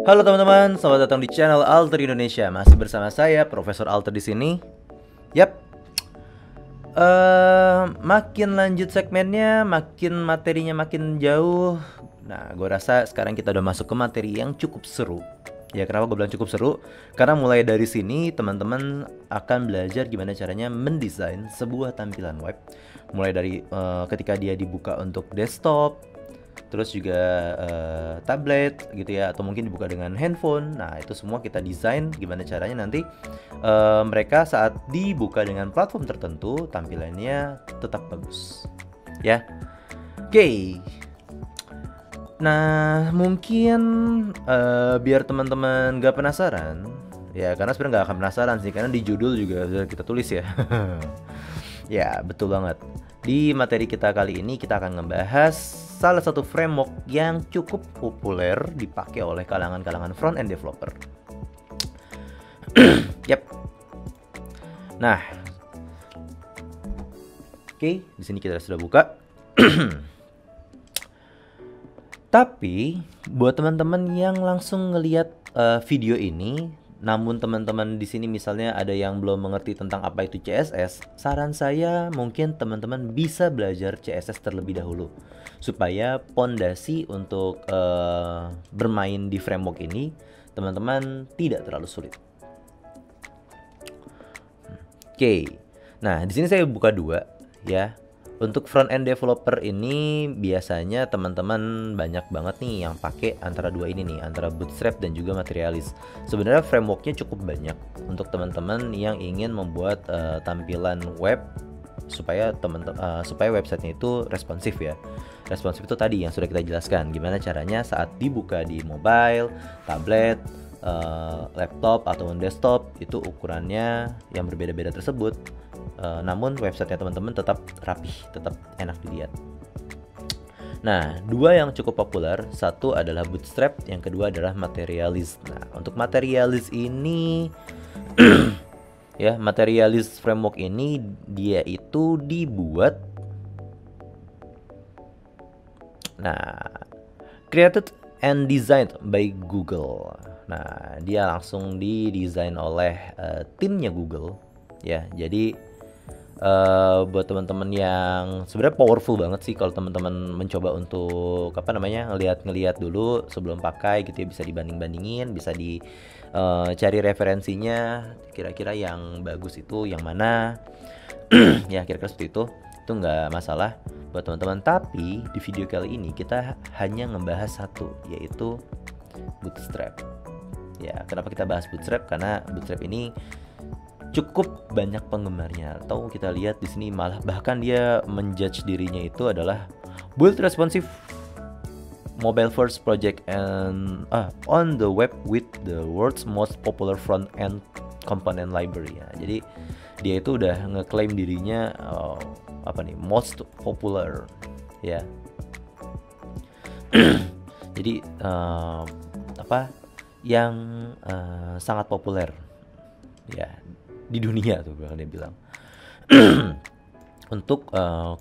Halo teman-teman, selamat datang di channel Alter Indonesia. Masih bersama saya, Profesor Alter di sini. Yap. Makin lanjut segmennya, makin materinya makin jauh. Nah, gue rasa sekarang kita udah masuk ke materi yang cukup seru. Ya, kenapa gue bilang cukup seru? Karena mulai dari sini teman-teman akan belajar gimana caranya mendesain sebuah tampilan web. Mulai dari ketika dia dibuka untuk desktop, terus juga tablet gitu ya, atau mungkin dibuka dengan handphone. Nah, itu semua kita desain gimana caranya nanti mereka saat dibuka dengan platform tertentu tampilannya tetap bagus ya. Oke. Nah, mungkin biar teman-teman gak penasaran ya, karena sebenarnya gak akan penasaran sih, karena di judul juga sudah kita tulis ya. Ya, betul banget. Di materi kita kali ini kita akan ngebahas salah satu framework yang cukup populer dipakai oleh kalangan-kalangan front-end developer. Yap. Nah, oke, di sini kita sudah buka. Tapi buat teman-teman yang langsung ngelihat video ini, namun teman-teman di sini misalnya ada yang belum mengerti tentang apa itu CSS, saran saya mungkin teman-teman bisa belajar CSS terlebih dahulu supaya pondasi untuk bermain di framework ini teman-teman tidak terlalu sulit. Oke. Nah, di sini saya buka dua ya. Untuk front-end developer ini biasanya teman-teman banyak banget nih yang pakai antara dua ini nih, antara Bootstrap dan juga Materialise. Sebenarnya frameworknya cukup banyak untuk teman-teman yang ingin membuat tampilan web supaya supaya websitenya itu responsif ya. Responsif itu tadi yang sudah kita jelaskan, gimana caranya saat dibuka di mobile, tablet, laptop ataupun desktop itu ukurannya yang berbeda-beda tersebut. Namun websitenya teman-teman tetap rapih, tetap enak dilihat. Nah, dua yang cukup populer, satu adalah Bootstrap, yang kedua adalah Materialise. Nah, untuk Materialise ini ya, Materialise framework ini dia itu dibuat created and designed by Google. Nah, dia langsung didesain oleh timnya Google ya. Jadi buat teman-teman yang sebenarnya powerful banget sih kalau teman-teman mencoba untuk ngelihat dulu sebelum pakai gitu ya, bisa dibanding-bandingin, bisa cari referensinya kira-kira yang bagus itu yang mana. Ya, kira-kira seperti itu nggak masalah buat teman-teman. Tapi di video kali ini kita hanya ngebahas satu, yaitu Bootstrap. Ya, kenapa kita bahas Bootstrap? Karena Bootstrap ini cukup banyak penggemarnya. Atau kita lihat di sini malah bahkan dia menjudge dirinya itu adalah build responsive mobile first project and on the web with the world's most popular front end component library ya. Jadi dia itu udah ngeklaim dirinya most popular ya. Jadi yang sangat populer ya di dunia tuh bahkan dia bilang untuk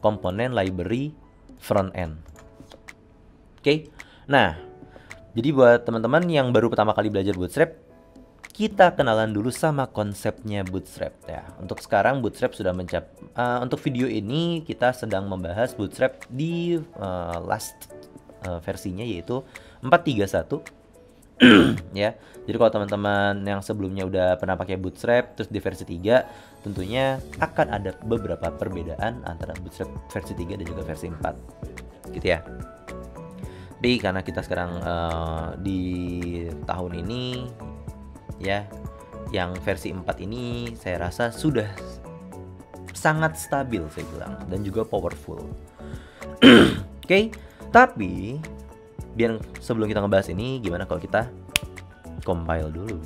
komponen library front end. Oke. Nah, jadi buat teman-teman yang baru pertama kali belajar Bootstrap, kita kenalan dulu sama konsepnya Bootstrap ya. Untuk sekarang Bootstrap sudah untuk video ini kita sedang membahas Bootstrap di last versinya, yaitu 4.3.1. Ya, jadi kalau teman-teman yang sebelumnya udah pernah pakai Bootstrap terus di versi 3, tentunya akan ada beberapa perbedaan antara Bootstrap versi 3 dan juga versi 4 gitu ya. Tapi karena kita sekarang di tahun ini ya, yang versi 4 ini saya rasa sudah sangat stabil saya bilang, dan juga powerful. Oke, tapi biar sebelum kita ngebahas ini, gimana kalau kita compile dulu.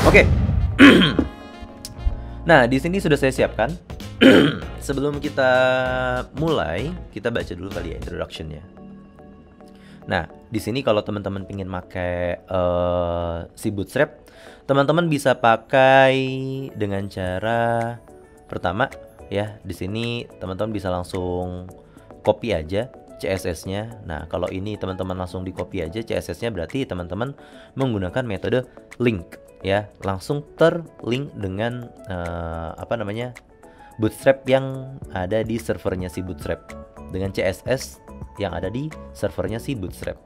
Oke. Nah, di sini sudah saya siapkan sebelum kita mulai, kita baca dulu kali ya introduction-nya. Nah, di sini kalau teman-teman pengen pakai si Bootstrap, teman-teman bisa pakai dengan cara pertama ya. Di sini teman-teman bisa langsung copy aja CSS-nya. Nah, kalau ini teman-teman langsung di copy aja CSS-nya, berarti teman-teman menggunakan metode link ya, langsung terlink dengan Bootstrap yang ada di servernya si Bootstrap, dengan CSS yang ada di servernya si Bootstrap.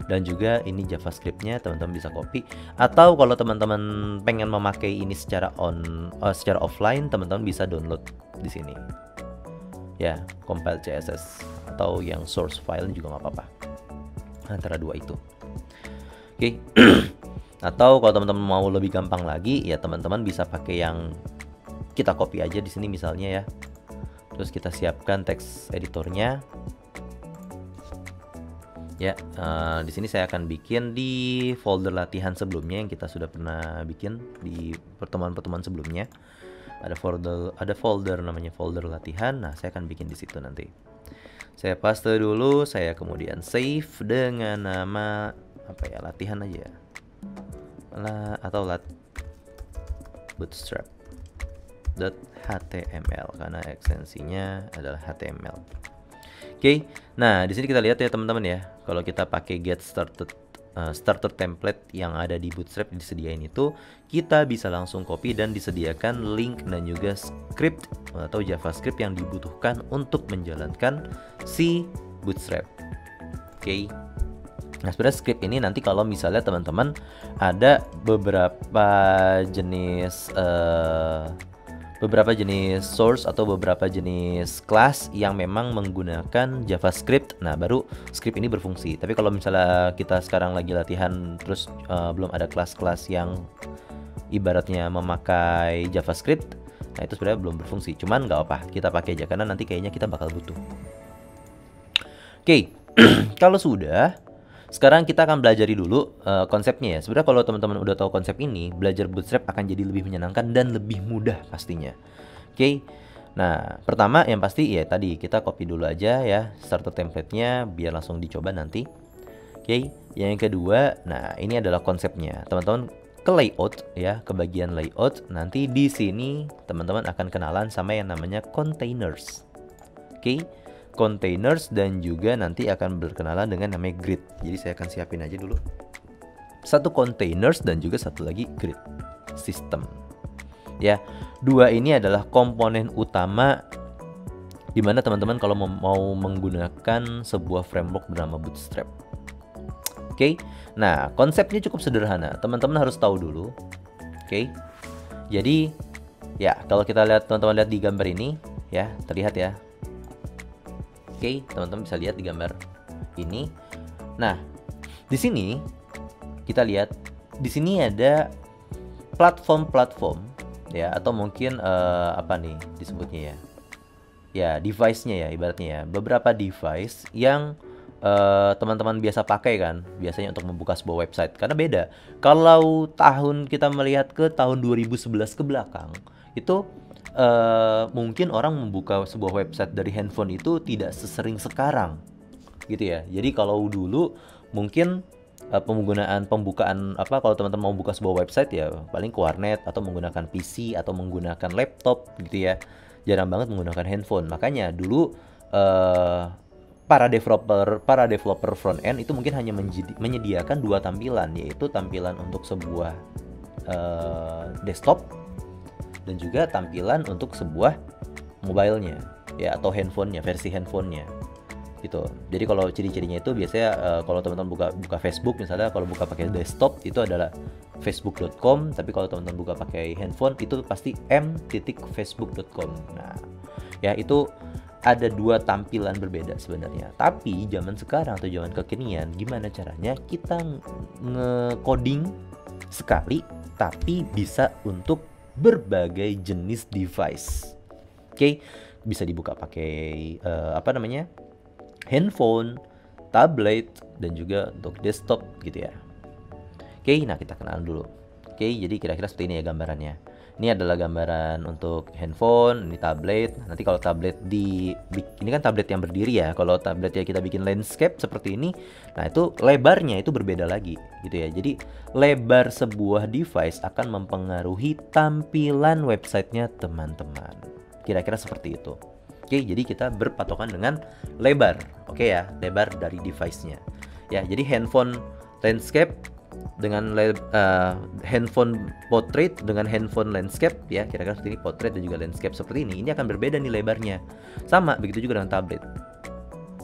Dan juga ini JavaScript-nya teman-teman bisa copy, atau kalau teman-teman pengen memakai ini secara offline, teman-teman bisa download di sini ya, compile CSS atau yang source file juga nggak apa-apa, antara dua itu. Oke. Atau kalau teman-teman mau lebih gampang lagi ya, teman-teman bisa pakai yang kita copy aja di sini misalnya ya. Terus kita siapkan teks editornya. Ya, di sini saya akan bikin di folder latihan sebelumnya yang kita sudah pernah bikin di pertemuan-pertemuan sebelumnya. Ada folder namanya folder latihan. Nah, saya akan bikin di situ nanti. Saya paste dulu, saya kemudian save dengan nama apa ya? Latihan aja. Atau bootstrap.html karena ekstensinya adalah HTML. Oke, nah di sini kita lihat ya teman-teman ya, kalau kita pakai get starter template yang ada di Bootstrap disediain itu, kita bisa langsung copy dan disediakan link dan juga script atau JavaScript yang dibutuhkan untuk menjalankan si Bootstrap. Oke. Nah, sebenarnya script ini nanti kalau misalnya teman-teman ada beberapa jenis source atau beberapa jenis class yang memang menggunakan JavaScript, nah baru script ini berfungsi. Tapi kalau misalnya kita sekarang lagi latihan terus belum ada kelas-kelas yang ibaratnya memakai JavaScript, nah itu sebenarnya belum berfungsi. Cuman nggak apa, kita pakai aja karena nanti kayaknya kita bakal butuh. Oke, kalau sudah, sekarang kita akan belajari dulu konsepnya ya. Sebenarnya kalau teman-teman udah tahu konsep ini, belajar Bootstrap akan jadi lebih menyenangkan dan lebih mudah pastinya. Oke. Nah, pertama yang pasti ya tadi kita copy dulu aja ya starter template-nya biar langsung dicoba nanti. Oke. Yang kedua, nah ini adalah konsepnya. Teman-teman ke layout ya, ke bagian layout. Nanti di sini teman-teman akan kenalan sama yang namanya containers. Oke. Containers dan juga nanti akan berkenalan dengan namanya grid. Jadi saya akan siapin aja dulu satu containers dan juga satu lagi grid system. Ya, dua ini adalah komponen utama di mana teman-teman kalau mau menggunakan sebuah framework bernama Bootstrap. Oke. Nah, konsepnya cukup sederhana. Teman-teman harus tahu dulu. Oke. Jadi, ya, kalau kita lihat teman-teman lihat di gambar ini, ya, terlihat ya. Oke, teman-teman bisa lihat di gambar ini. Nah, di sini kita lihat di sini ada platform-platform ya, atau mungkin apa nih disebutnya ya? Ya, device-nya ya ibaratnya ya. Beberapa device yang teman-teman biasa pakai kan, biasanya untuk membuka sebuah website. Karena beda. Kalau kita melihat ke tahun 2011 ke belakang, itu mungkin orang membuka sebuah website dari handphone itu tidak sesering sekarang gitu ya. Jadi kalau dulu mungkin pembukaan kalau teman-teman mau buka sebuah website ya paling ke warnet atau menggunakan PC atau menggunakan laptop gitu ya. Jarang banget menggunakan handphone. Makanya dulu para developer front end itu mungkin hanya menyediakan dua tampilan, yaitu tampilan untuk sebuah desktop dan juga tampilan untuk sebuah mobile-nya ya, atau handphonenya, versi handphonenya gitu. Jadi kalau ciri-cirinya itu biasanya kalau teman-teman buka Facebook misalnya, kalau buka pakai desktop itu adalah facebook.com, tapi kalau teman-teman buka pakai handphone itu pasti m.facebook.com. Nah, ya itu ada dua tampilan berbeda sebenarnya. Tapi zaman sekarang atau zaman kekinian, gimana caranya kita nge-coding sekali tapi bisa untuk berbagai jenis device. Oke, bisa dibuka pakai handphone, tablet, dan juga untuk desktop gitu ya. Oke, nah kita kenalan dulu. Oke, jadi kira-kira seperti ini ya gambarannya. Ini adalah gambaran untuk handphone, ini tablet. Nanti kalau tablet ini kan tablet yang berdiri ya. Kalau tablet ya kita bikin landscape seperti ini, nah itu lebarnya itu berbeda lagi gitu ya. Jadi lebar sebuah device akan mempengaruhi tampilan websitenya teman-teman. Kira-kira seperti itu. Oke, jadi kita berpatokan dengan lebar. Oke ya, lebar dari device-nya. Ya, jadi handphone landscape dengan handphone portrait dengan handphone landscape ya, kira-kira seperti ini, portrait dan juga landscape seperti ini akan berbeda nih lebarnya. Sama begitu juga dengan tablet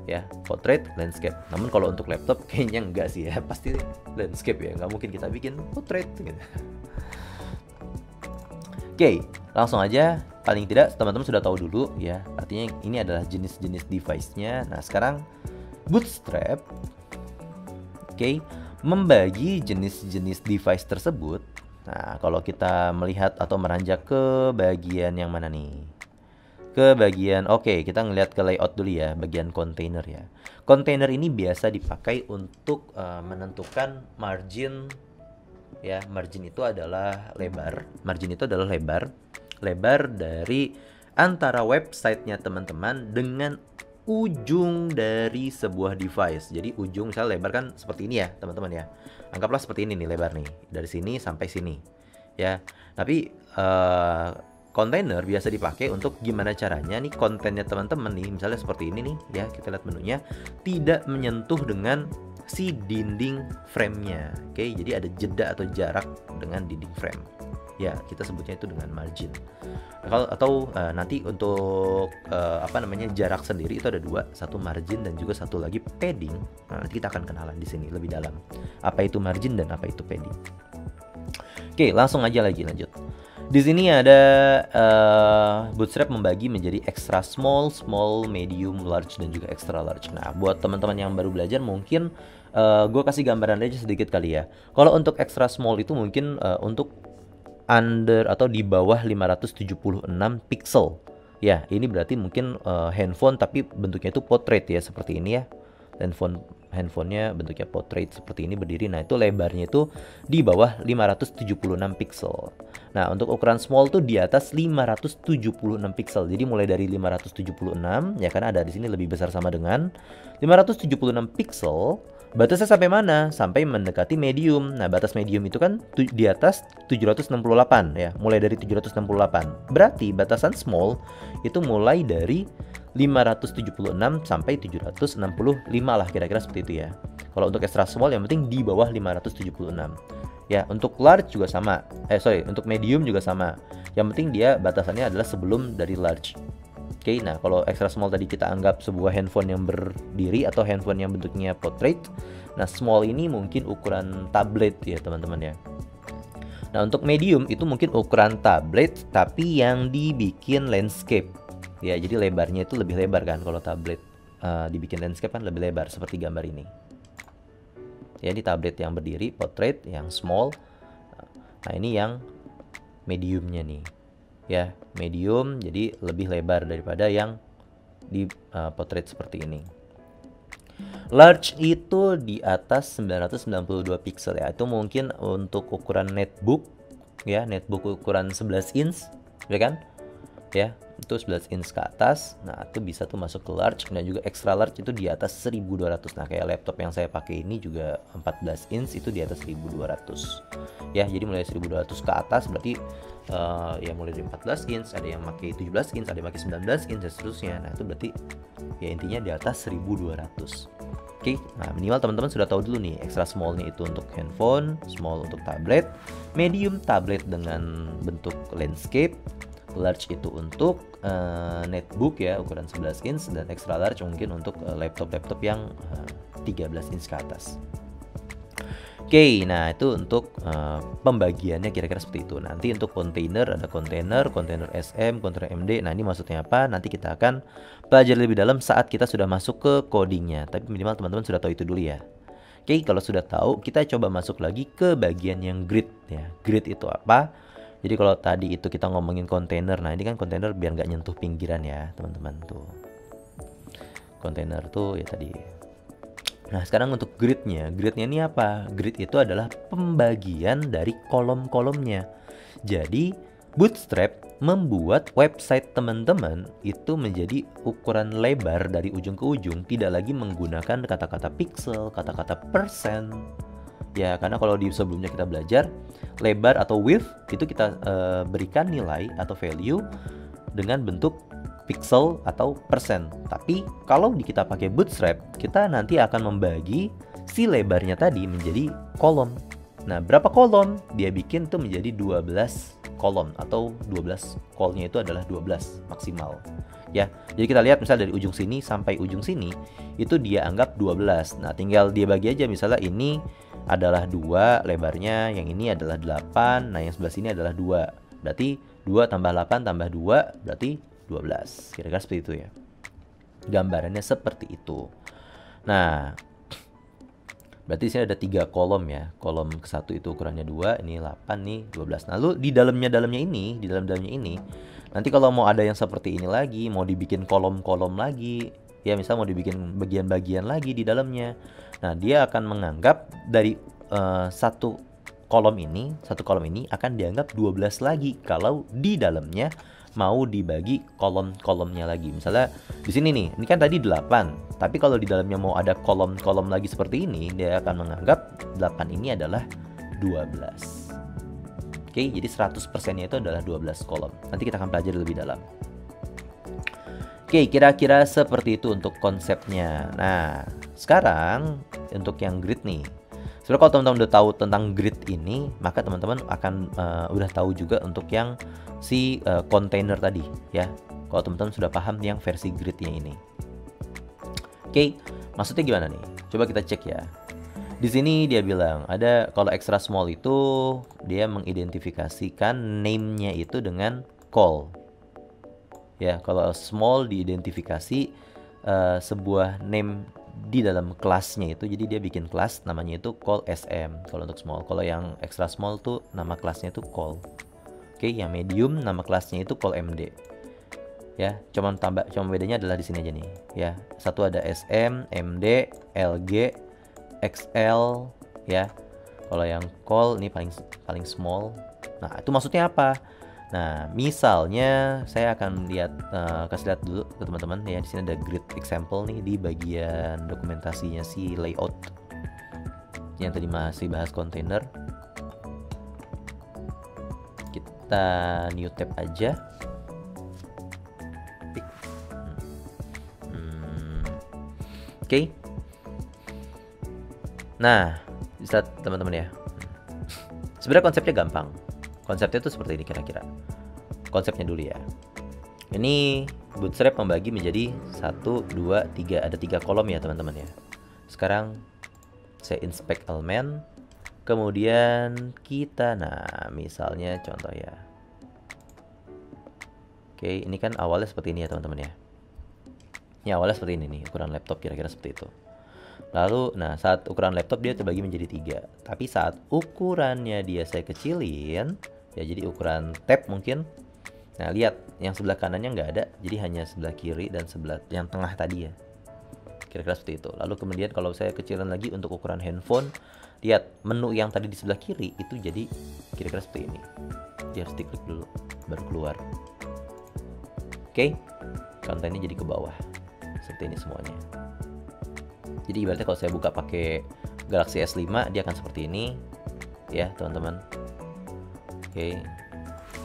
ya, portrait landscape. Namun kalau untuk laptop kayaknya enggak sih ya, pasti landscape ya, nggak mungkin kita bikin portrait gitu. Oke, langsung aja. Paling tidak teman-teman sudah tahu dulu ya, artinya ini adalah jenis-jenis device-nya. Nah sekarang Bootstrap membagi jenis-jenis device tersebut. Nah, kalau kita melihat atau meranjak ke bagian yang mana nih? Ke bagian, kita ngelihat ke layout dulu ya, bagian container ya. Container ini biasa dipakai untuk menentukan margin ya. Margin itu adalah lebar. Margin itu adalah lebar dari antara websitenya teman-teman dengan ujung dari sebuah device. Jadi ujung misalnya lebar kan seperti ini ya teman-teman ya. Anggaplah seperti ini nih lebar nih, dari sini sampai sini ya. Tapi container biasa dipakai untuk gimana caranya nih kontennya teman-teman nih, misalnya seperti ini nih ya, kita lihat menunya, tidak menyentuh dengan si dinding frame-nya. Jadi ada jeda atau jarak dengan dinding frame. Ya, kita sebutnya itu dengan margin. Atau nanti untuk jarak sendiri itu ada dua, satu margin dan juga satu lagi padding. Nah, nanti kita akan kenalan di sini lebih dalam. Apa itu margin dan apa itu padding. Oke, langsung aja lanjut. Di sini ada Bootstrap membagi menjadi extra small, medium, large dan juga extra large. Nah, buat teman-teman yang baru belajar mungkin gue kasih gambaran aja sedikit kali ya. Kalau untuk extra small itu mungkin untuk under atau di bawah 576 pixel. Ya, ini berarti mungkin handphone tapi bentuknya itu portrait ya, seperti ini ya. Handphonenya bentuknya portrait seperti ini berdiri. Nah, itu lebarnya itu di bawah 576 pixel. Nah, untuk ukuran small tuh di atas 576 pixel. Jadi mulai dari 576 ya, karena ada di sini lebih besar sama dengan 576 pixel. Batasnya sampai mana? Sampai mendekati medium. Nah, batas medium itu kan di atas 768 ya, mulai dari 768. Berarti batasan small itu mulai dari 576 sampai 765 lah, kira-kira seperti itu ya. Kalau untuk extra small yang penting di bawah 576. Ya, untuk large juga sama. Untuk medium juga sama. Yang penting dia batasannya adalah sebelum dari large. Nah kalau extra small tadi kita anggap sebuah handphone yang berdiri atau handphone yang bentuknya portrait. Nah, small ini mungkin ukuran tablet ya teman-teman ya. Nah, untuk medium itu mungkin ukuran tablet tapi yang dibikin landscape. Ya, jadi lebarnya itu lebih lebar kan kalau tablet dibikin landscape kan lebih lebar seperti gambar ini. Ya, ini tablet yang berdiri portrait yang small. Nah, ini yang mediumnya nih. Ya, medium jadi lebih lebar daripada yang di portrait seperti ini. Large itu di atas 992 pixel ya. Itu mungkin untuk ukuran netbook ya, netbook ukuran 11 inch ya kan? Ya, itu 11 inch ke atas. Nah, itu bisa tuh masuk ke large, dan juga extra large itu di atas 1200. Nah, kayak laptop yang saya pakai ini juga 14 inch itu di atas 1200. Ya, jadi mulai 1200 ke atas berarti ya mulai dari 14 inch, ada yang pakai 17 inch, ada yang pakai 19 inch dan seterusnya. Nah, itu berarti ya intinya di atas 1200. Oke, nah minimal teman-teman sudah tahu dulu nih extra small-nya itu untuk handphone, small untuk tablet, medium tablet dengan bentuk landscape, large itu untuk netbook ya ukuran 11 inch, dan extra large mungkin untuk laptop-laptop yang 13 inch ke atas. Oke, nah itu untuk pembagiannya kira-kira seperti itu. Nanti untuk kontainer ada kontainer SM, kontainer MD. Nah, ini maksudnya apa? Nanti kita akan pelajari lebih dalam saat kita sudah masuk ke codingnya. Tapi minimal teman-teman sudah tahu itu dulu ya. Oke, kalau sudah tahu, kita coba masuk lagi ke bagian yang grid ya. Grid itu apa? Jadi kalau tadi itu kita ngomongin kontainer. Nah, ini kan kontainer biar nggak nyentuh pinggiran ya, teman-teman tuh. Kontainer tuh ya tadi. Nah, sekarang untuk gridnya ini apa? Grid itu adalah pembagian dari kolom-kolomnya. Jadi Bootstrap membuat website teman-teman itu menjadi ukuran lebar dari ujung ke ujung, tidak lagi menggunakan kata-kata pixel, kata-kata persen. Ya, karena kalau di sebelumnya kita belajar lebar atau width itu kita berikan nilai atau value dengan bentuk pixel atau persen. Tapi kalau kita pakai Bootstrap, kita nanti akan membagi si lebarnya tadi menjadi kolom. Nah, berapa kolom? Dia bikin tuh menjadi 12 kolom atau 12 call-nya itu adalah 12 maksimal. Ya. Jadi kita lihat misal dari ujung sini sampai ujung sini itu dia anggap 12. Nah, tinggal dia bagi aja, misalnya ini adalah 2 lebarnya, yang ini adalah 8, nah yang sebelah sini adalah 2. Berarti 2 tambah 8 tambah 2 berarti 12. Kira-kira seperti itu ya. Gambarannya seperti itu. Nah, berarti di sini ada 3 kolom ya. Kolom ke-1 itu ukurannya 2, ini 8 nih, 12. Lalu di dalamnya ini, nanti kalau mau ada yang seperti ini lagi, mau dibikin kolom-kolom lagi, ya misal mau dibikin bagian-bagian lagi di dalamnya. Nah, dia akan menganggap dari satu kolom ini akan dianggap 12 lagi kalau di dalamnya mau dibagi kolom-kolomnya lagi. Misalnya di sini nih, ini kan tadi 8, tapi kalau di dalamnya mau ada kolom-kolom lagi seperti ini, dia akan menganggap 8 ini adalah 12. Oke, jadi 100%-nya itu adalah 12 kolom. Nanti kita akan pelajari lebih dalam. Oke, kira-kira seperti itu untuk konsepnya. Nah, sekarang untuk yang grid nih. Sebenarnya kalau teman-teman udah tahu tentang grid ini, maka teman-teman akan udah tahu juga untuk yang si container tadi ya. Kalau teman-teman sudah paham yang versi gridnya ini. Oke, maksudnya gimana nih? Coba kita cek ya. Di sini dia bilang ada kalau extra small itu dia mengidentifikasikan name-nya itu dengan call. Ya, kalau small diidentifikasi sebuah name di dalam kelasnya itu, jadi dia bikin kelas namanya itu call SM kalau untuk small. Kalau yang extra small tuh nama kelasnya itu call. Oke, yang medium nama kelasnya itu call MD. Ya, cuma bedanya adalah di sini aja nih. Ya, satu ada SM, MD, LG, XL ya. Kalau yang call ini paling small. Nah, itu maksudnya apa? Nah, misalnya saya akan kasih lihat dulu ke teman-teman ya. Di sini ada grid example nih di bagian dokumentasinya si layout yang tadi masih bahas container. Kita new tab aja. Oke. Nah, bisa teman-teman ya. Sebenarnya konsepnya gampang. Konsepnya itu seperti ini kira-kira. Konsepnya dulu ya. Ini Bootstrap membagi menjadi 1, 2, 3. Ada 3 kolom ya teman-teman ya. Sekarang saya inspect element. Kemudian kita, nah misalnya contoh ya. Oke, ini kan awalnya seperti ini ya teman-teman ya. Ini awalnya seperti ini nih, ukuran laptop kira-kira seperti itu. Lalu, nah saat ukuran laptop dia terbagi menjadi 3. Tapi saat ukurannya dia saya kecilin, ya jadi ukuran tab mungkin. Nah lihat, yang sebelah kanannya nggak ada, jadi hanya sebelah kiri dan sebelah yang tengah tadi ya. Kira-kira seperti itu. Lalu kemudian kalau saya kecilin lagi untuk ukuran handphone, lihat menu yang tadi di sebelah kiri itu jadi kira-kira seperti ini. Dia harus diklik dulu, baru keluar. Oke, kontennya jadi ke bawah. Seperti ini semuanya. Jadi ibaratnya kalau saya buka pakai Galaxy S5 dia akan seperti ini ya teman-teman. Oke.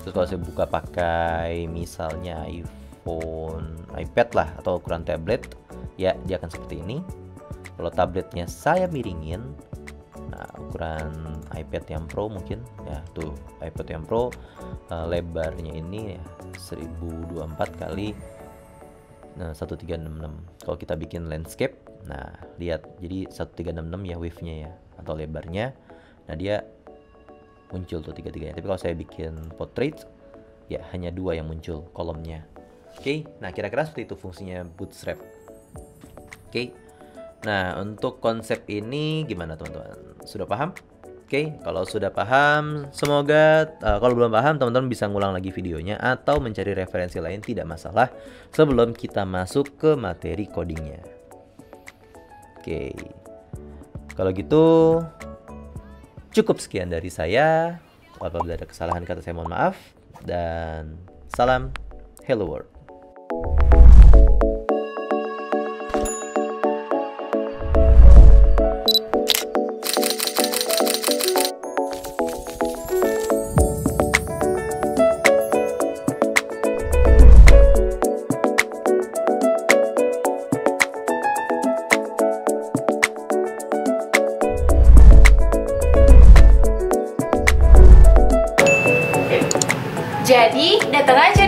Terus kalau saya buka pakai misalnya iPhone, iPad lah atau ukuran tablet ya dia akan seperti ini. Kalau tabletnya saya miringin, nah ukuran iPad yang Pro mungkin ya tuh iPad yang Pro lebarnya ini ya 1024 kali 1366. Kalau kita bikin landscape, nah lihat jadi 1366 ya width-nya ya atau lebarnya. Nah dia muncul tuh tiga-tiganya. Tapi kalau saya bikin portrait ya hanya 2 yang muncul kolomnya. Oke, nah kira-kira seperti itu fungsinya Bootstrap. Oke. Nah, untuk konsep ini gimana teman-teman? Sudah paham? Oke, kalau sudah paham, semoga kalau belum paham teman-teman bisa ngulang lagi videonya atau mencari referensi lain, tidak masalah sebelum kita masuk ke materi codingnya. Oke, kalau gitu cukup sekian dari saya. Apabila ada kesalahan kata saya mohon maaf. dan salam Hello World. Jadi datang aja